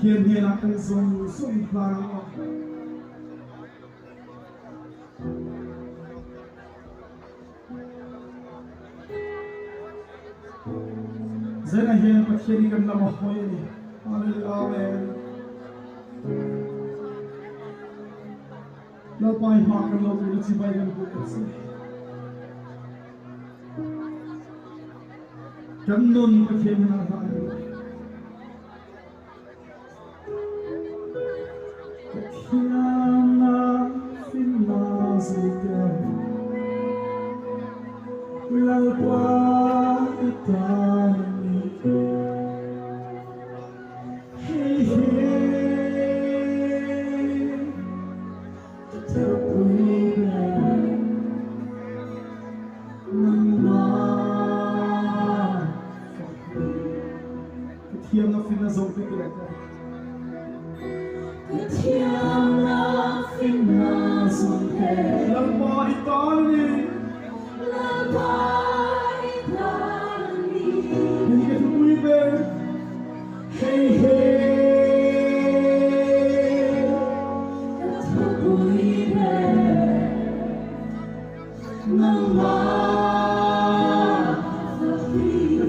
Hiền hiền là cây dùng sung vào Zena hiền và hiền gần là một hồi Hallelujah Amen Lâu bài hoa gần lâu cũng chỉ bay gần cũng sẽ Chẳng nôn và hiền là vạn Chiama finazita Lalpa itani Hey hey Tapuina Mama Chiama finazita Chiama finazita Lalpa itani Hey hey, Tapuina, Mama,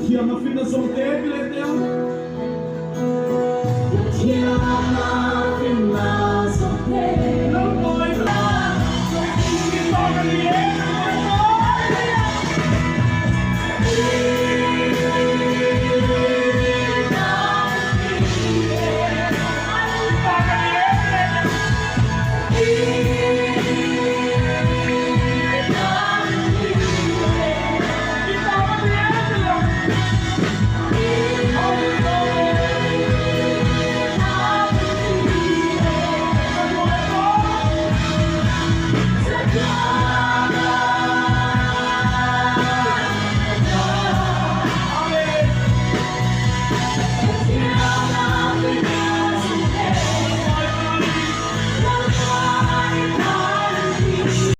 Chiama finazita